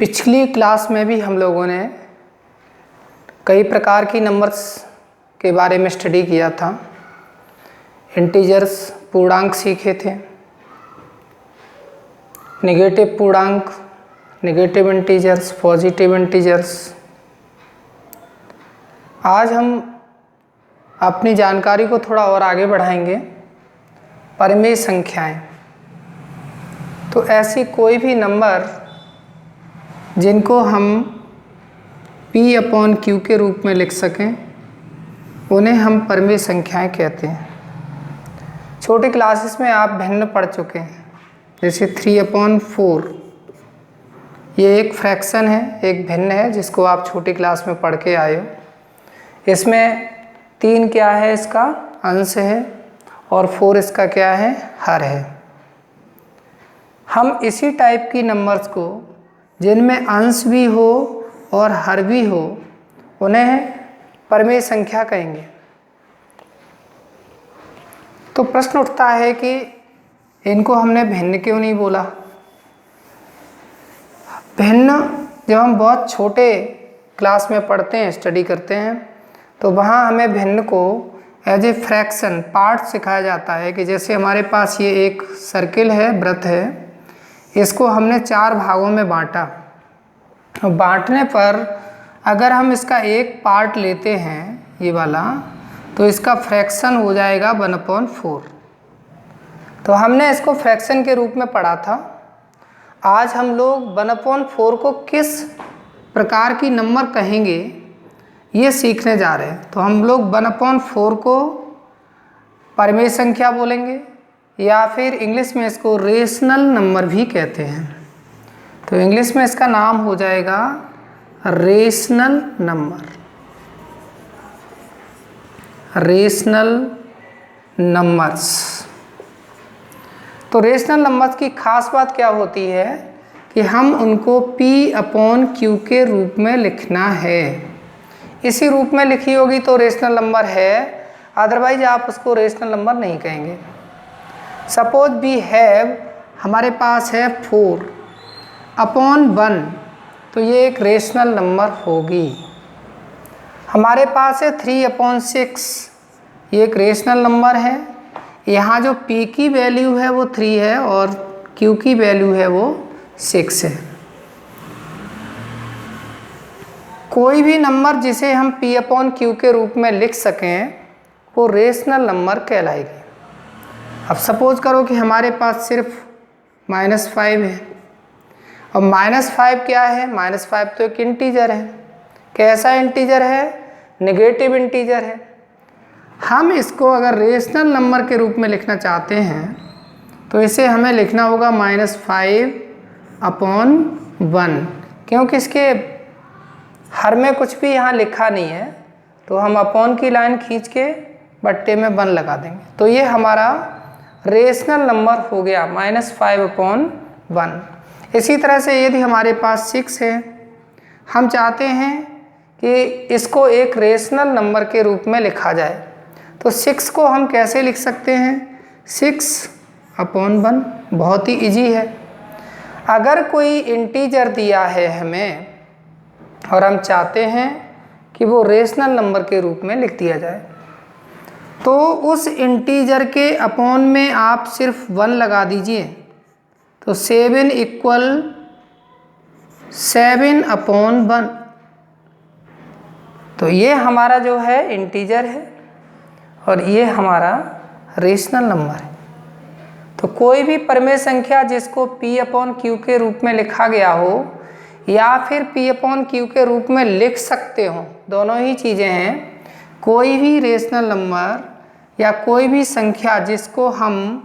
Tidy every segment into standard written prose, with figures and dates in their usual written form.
पिछली क्लास में भी हम लोगों ने कई प्रकार की नंबर्स के बारे में स्टडी किया था। इंटीजर्स पूर्णांक सीखे थे, नेगेटिव पूर्णांक, नेगेटिव इंटीजर्स, पॉजिटिव इंटीजर्स। आज हम अपनी जानकारी को थोड़ा और आगे बढ़ाएंगे। परिमेय संख्याएं, तो ऐसी कोई भी नंबर जिनको हम P/Q के रूप में लिख सकें उन्हें हम परिमेय संख्याएं कहते हैं। छोटी क्लासेस में आप भिन्न पढ़ चुके हैं, जैसे 3/4 ये एक फ्रैक्शन है, एक भिन्न है जिसको आप छोटी क्लास में पढ़ के आए हो। इसमें 3 क्या है, इसका अंश है, और 4 इसका क्या है, हर है। हम इसी टाइप की नंबर्स को जिनमें अंश भी हो और हर भी हो उन्हें परिमेय संख्या कहेंगे। तो प्रश्न उठता है कि इनको हमने भिन्न क्यों नहीं बोला। भिन्न जब हम बहुत छोटे क्लास में पढ़ते हैं, स्टडी करते हैं, तो वहाँ हमें भिन्न को एज ए फ्रैक्शन पार्ट सिखाया जाता है कि जैसे हमारे पास ये एक सर्किल है, वृत्त है, इसको हमने 4 भागों में बांटा। बांटने पर अगर हम इसका एक पार्ट लेते हैं, ये वाला, तो इसका फ्रैक्शन हो जाएगा 1/4। तो हमने इसको फ्रैक्शन के रूप में पढ़ा था। आज हम लोग 1/4 को किस प्रकार की नंबर कहेंगे ये सीखने जा रहे हैं। तो हम लोग 1/4 को परिमेय संख्या बोलेंगे, या फिर इंग्लिश में इसको रेशनल नंबर भी कहते हैं। तो इंग्लिश में इसका नाम हो जाएगा रेशनल नंबर, रेशनल नंबर्स। तो रेशनल नंबर्स की खास बात क्या होती है कि हम उनको P/Q के रूप में लिखना है। इसी रूप में लिखी होगी तो रेशनल नंबर है, अदरवाइज आप उसको रेशनल नंबर नहीं कहेंगे। सपोज वी हैव, हमारे पास है 4/1, तो ये एक रेशनल नंबर होगी। हमारे पास है 3/6, ये एक रेशनल नंबर है। यहाँ जो P की वैल्यू है वो 3 है और Q की वैल्यू है वो 6 है। कोई भी नंबर जिसे हम P/Q के रूप में लिख सकें वो रेशनल नंबर कहलाएगी। अब सपोज करो कि हमारे पास सिर्फ -5 है, और -5 क्या है, -5 तो एक इंटीजर है। कैसा इंटीजर है, नेगेटिव इंटीजर है। हम इसको अगर रेशनल नंबर के रूप में लिखना चाहते हैं तो इसे हमें लिखना होगा -5/1, क्योंकि इसके हर में कुछ भी यहाँ लिखा नहीं है, तो हम अपॉन की लाइन खींच के बट्टे में 1 लगा देंगे। तो ये हमारा रेशनल नंबर हो गया -5/1। इसी तरह से यदि हमारे पास 6 है, हम चाहते हैं कि इसको एक रेशनल नंबर के रूप में लिखा जाए, तो 6 को हम कैसे लिख सकते हैं, 6/1। बहुत ही इजी है। अगर कोई इंटीजर दिया है हमें और हम चाहते हैं कि वो रेशनल नंबर के रूप में लिख दिया जाए, तो उस इंटीजर के अपॉन में आप सिर्फ 1 लगा दीजिए। तो 7 = 7/1। तो ये हमारा जो है इंटीजर है और ये हमारा रेशनल नंबर है। तो कोई भी परिमेय संख्या जिसको P/Q के रूप में लिखा गया हो या फिर P/Q के रूप में लिख सकते हो, दोनों ही चीज़ें हैं। कोई भी रेशनल नंबर या कोई भी संख्या जिसको हम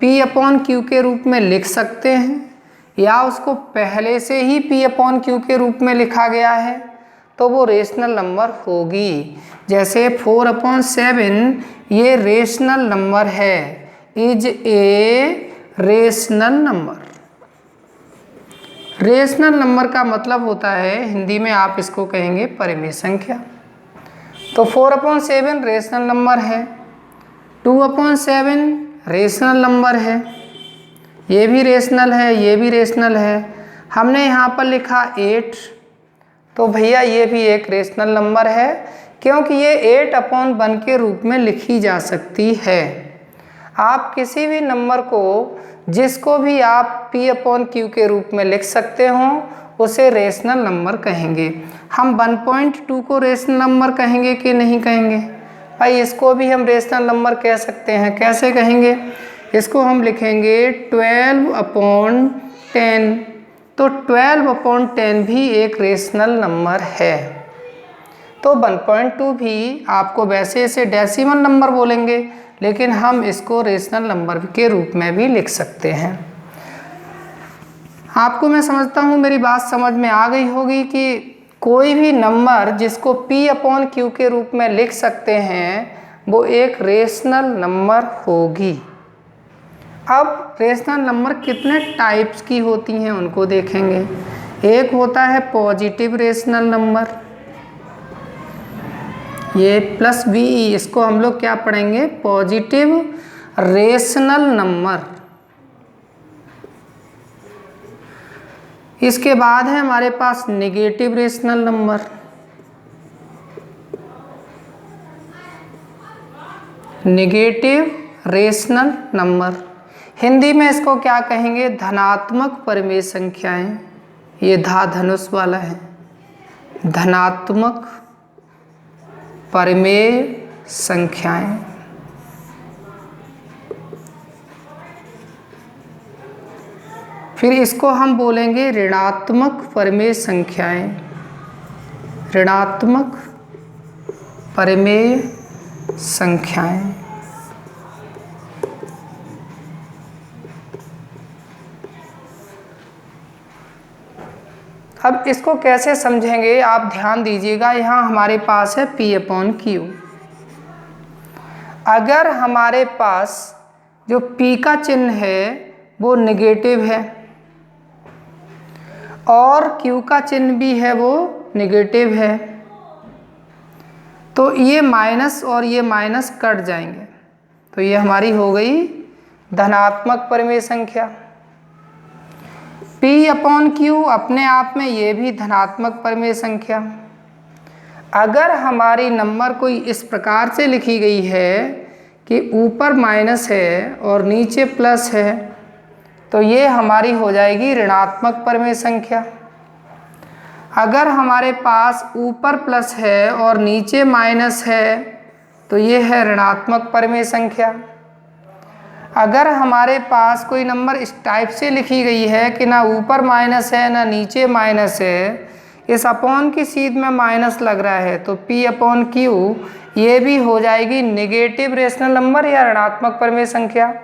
P/Q के रूप में लिख सकते हैं या उसको पहले से ही P/Q के रूप में लिखा गया है, तो वो रेशनल नंबर होगी। जैसे 4/7 ये रेशनल नंबर है, is a rational number. Rational number का मतलब होता है, हिंदी में आप इसको कहेंगे परिमेय संख्या। तो 4/7 रेशनल नंबर है, 2/7 रेशनल नंबर है, ये भी रेशनल है, ये भी रेशनल है। हमने यहाँ पर लिखा 8, तो भैया ये भी एक रेशनल नंबर है, क्योंकि ये 8/1 के रूप में लिखी जा सकती है। आप किसी भी नंबर को जिसको भी आप P/Q के रूप में लिख सकते हो उसे रेशनल नंबर कहेंगे। हम 1.2 को रेशनल नंबर कहेंगे कि नहीं कहेंगे? भाई इसको भी हम रेशनल नंबर कह सकते हैं। कैसे कहेंगे? इसको हम लिखेंगे 12/10। तो 12/10 भी एक रेशनल नंबर है। तो 1.2 भी आपको वैसे इसे डेसिमल नंबर बोलेंगे, लेकिन हम इसको रेशनल नंबर के रूप में भी लिख सकते हैं। आपको मैं समझता हूँ मेरी बात समझ में आ गई होगी कि कोई भी नंबर जिसको P/Q के रूप में लिख सकते हैं वो एक रेशनल नंबर होगी। अब रेशनल नंबर कितने टाइप्स की होती हैं उनको देखेंगे। एक होता है पॉजिटिव रेशनल नंबर, ये +BE, इसको हम लोग क्या पढ़ेंगे? Positive rational number. इसके बाद है हमारे पास negative rational number, negative rational number. Hindi में इसको क्या कहेंगे? धनात्मक परिमेय संख्याएं। ये धनुष वाला है, धनात्मक परिमेय संख्याएं। फिर इसको हम बोलेंगे ऋणात्मक परिमेय संख्याएं, ऋणात्मक परिमेय संख्याएं। अब इसको कैसे समझेंगे आप ध्यान दीजिएगा। यहाँ हमारे पास है P/Q। अगर हमारे पास जो P का चिन्ह है वो नेगेटिव है और Q का चिन्ह भी है वो नेगेटिव है, तो ये माइनस और ये माइनस कट जाएंगे, तो ये हमारी हो गई धनात्मक परिमेय संख्या। P/Q अपने आप में ये भी धनात्मक परिमेय संख्या। अगर हमारी नंबर कोई इस प्रकार से लिखी गई है कि ऊपर माइनस है और नीचे प्लस है, तो ये हमारी हो जाएगी ऋणात्मक परिमेय संख्या। अगर हमारे पास ऊपर प्लस है और नीचे माइनस है, तो ये है ऋणात्मक परिमेय संख्या। अगर हमारे पास कोई नंबर इस टाइप से लिखी गई है कि ना ऊपर माइनस है ना नीचे माइनस है, इस अपॉन की सीध में माइनस लग रहा है, तो P/Q ये भी हो जाएगी नेगेटिव रेशनल नंबर या ऋणात्मक परिमेय संख्या।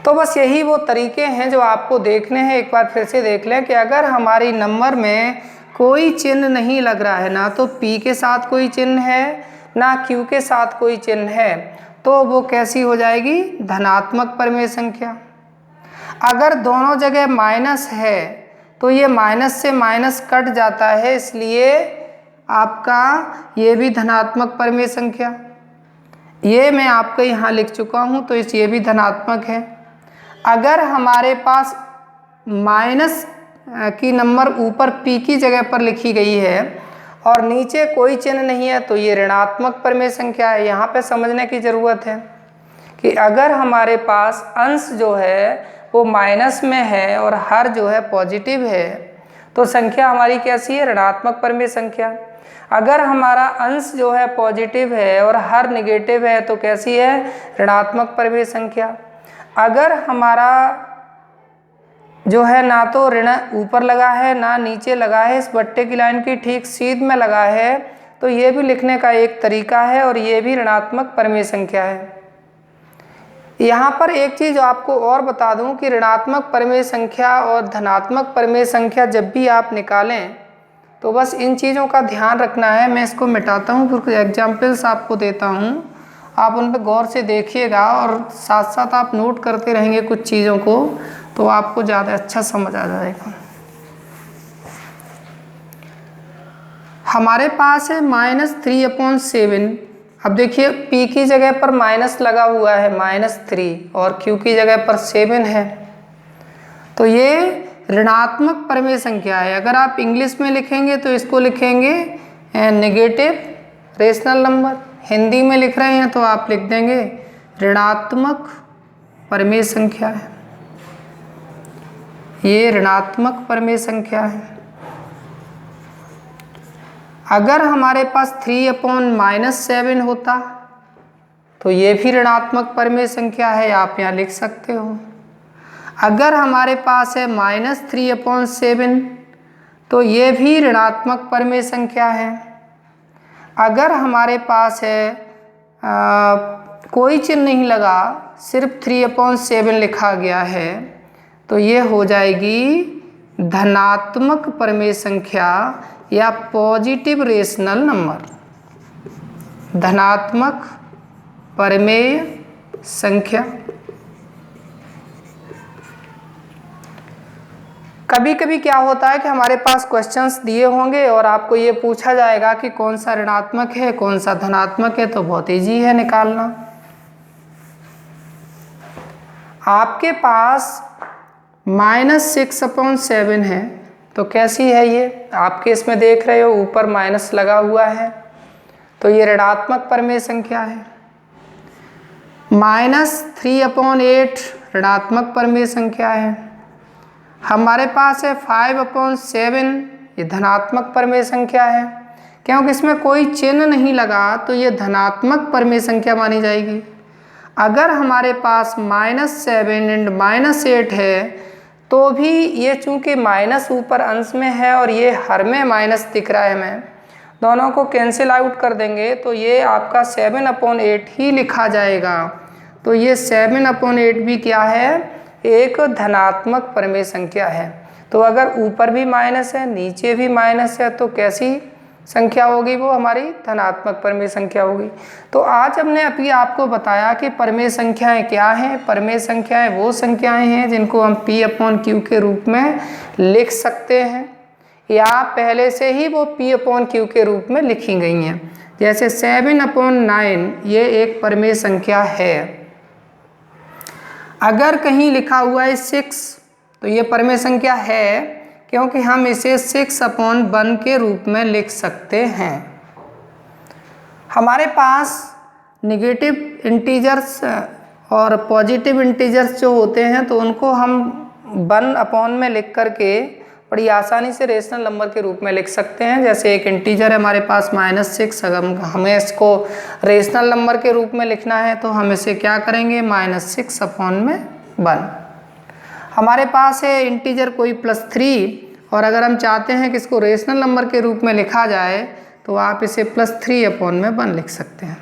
तो बस यही वो तरीके हैं जो आपको देखने हैं। एक बार फिर से देख लें कि अगर हमारी नंबर में कोई चिन्ह नहीं लग रहा है, ना तो P के साथ कोई चिन्ह है ना Q के साथ कोई चिन्ह है, तो वो कैसी हो जाएगी? धनात्मक परिमेय संख्या। अगर दोनों जगह माइनस है तो ये माइनस से माइनस कट जाता है, इसलिए आपका ये भी धनात्मक परिमेय संख्या। ये मैं आपको यहाँ लिख चुका हूँ, तो ये भी धनात्मक है। अगर हमारे पास माइनस की नंबर ऊपर P की जगह पर लिखी गई है और नीचे कोई चिन्ह नहीं है, तो ये ऋणात्मक परिमेय संख्या है। यहाँ पे समझने की ज़रूरत है कि अगर हमारे पास अंश जो है वो माइनस में है और हर जो है पॉजिटिव है, तो संख्या हमारी कैसी है? ऋणात्मक परिमेय संख्या। अगर हमारा अंश जो है पॉजिटिव है और हर निगेटिव है, तो कैसी है? ऋणात्मक परिमेय संख्या। अगर हमारा जो है ना तो ऋण ऊपर लगा है ना नीचे लगा है, इस बट्टे की लाइन की ठीक सीध में लगा है, तो ये भी लिखने का एक तरीका है और ये भी ऋणात्मक परिमेय संख्या है। यहाँ पर एक चीज़ आपको और बता दूँ कि ऋणात्मक परिमेय संख्या और धनात्मक परिमेय संख्या जब भी आप निकालें तो बस इन चीज़ों का ध्यान रखना है। मैं इसको मिटाता हूँ, फिर कुछ एग्जाम्पल्स आपको देता हूँ, आप उन पर गौर से देखिएगा और साथ साथ आप नोट करते रहेंगे कुछ चीज़ों को, तो आपको ज़्यादा अच्छा समझ आ जाएगा। हमारे पास है -3/7। अब देखिए P की जगह पर माइनस लगा हुआ है -3 और Q की जगह पर 7 है, तो ये ऋणात्मक परिमेय संख्या है। अगर आप इंग्लिश में लिखेंगे तो इसको लिखेंगे नेगेटिव रेशनल नंबर, हिंदी में लिख रहे हैं तो आप लिख देंगे ऋणात्मक परिमेय संख्या है। ये ऋणात्मक परिमेय संख्या है। अगर हमारे पास 3/-7 होता तो ये भी ऋणात्मक परिमेय संख्या है, आप यहाँ लिख सकते हो। अगर हमारे पास है -3/7 तो ये भी ऋणात्मक परिमेय संख्या है। अगर हमारे पास है कोई चिन्ह नहीं लगा, सिर्फ 3/7 लिखा गया है, तो ये हो जाएगी धनात्मक परिमेय संख्या या पॉजिटिव रेशनल नंबर, धनात्मक परिमेय संख्या। कभी कभी क्या होता है कि हमारे पास क्वेश्चंस दिए होंगे और आपको ये पूछा जाएगा कि कौन सा ऋणात्मक है कौन सा धनात्मक है, तो बहुत ईजी है निकालना। आपके पास -6/7 है, तो कैसी है ये, आपके इसमें देख रहे हो ऊपर माइनस लगा हुआ है, तो ये ऋणात्मक परिमेय संख्या है। -3/8 ऋणात्मक परिमेय संख्या है। हमारे पास है 5/7, ये धनात्मक परिमेय संख्या है। क्योंकि इसमें कोई चिन्ह नहीं लगा तो ये धनात्मक परिमेय संख्या मानी जाएगी। अगर हमारे पास -7 और -8 है तो भी ये चूंकि माइनस ऊपर अंश में है और ये हर में माइनस दिख रहा है, हमें दोनों को कैंसिल आउट कर देंगे तो ये आपका 7/8 ही लिखा जाएगा। तो ये 7/8 भी क्या है, एक धनात्मक परिमेय संख्या है। तो अगर ऊपर भी माइनस है नीचे भी माइनस है तो कैसी संख्या होगी, वो हमारी धनात्मक परिमेय संख्या होगी। तो आज हमने अभी आपको बताया कि परिमेय संख्याएं क्या हैं। परिमेय संख्याएं वो संख्याएं हैं जिनको हम P/Q के रूप में लिख सकते हैं या पहले से ही वो P/Q के रूप में लिखी गई हैं। जैसे 7/9 ये एक परिमेय संख्या है। अगर कहीं लिखा हुआ है 6 तो ये परिमेय संख्या है, क्योंकि हम इसे 6/1 के रूप में लिख सकते हैं। हमारे पास नेगेटिव इंटीजर्स और पॉजिटिव इंटीजर्स जो होते हैं तो उनको हम 1/, में लिख करके बड़ी आसानी से रेशनल नंबर के रूप में लिख सकते हैं। जैसे एक इंटीजर है हमारे पास -6, अगर हमें इसको रेशनल नंबर के रूप में लिखना है तो हम इसे क्या करेंगे, -6/1। हमारे पास है इंटीजर कोई +3 और अगर हम चाहते हैं कि इसको रेशनल नंबर के रूप में लिखा जाए तो आप इसे +3/1 लिख सकते हैं।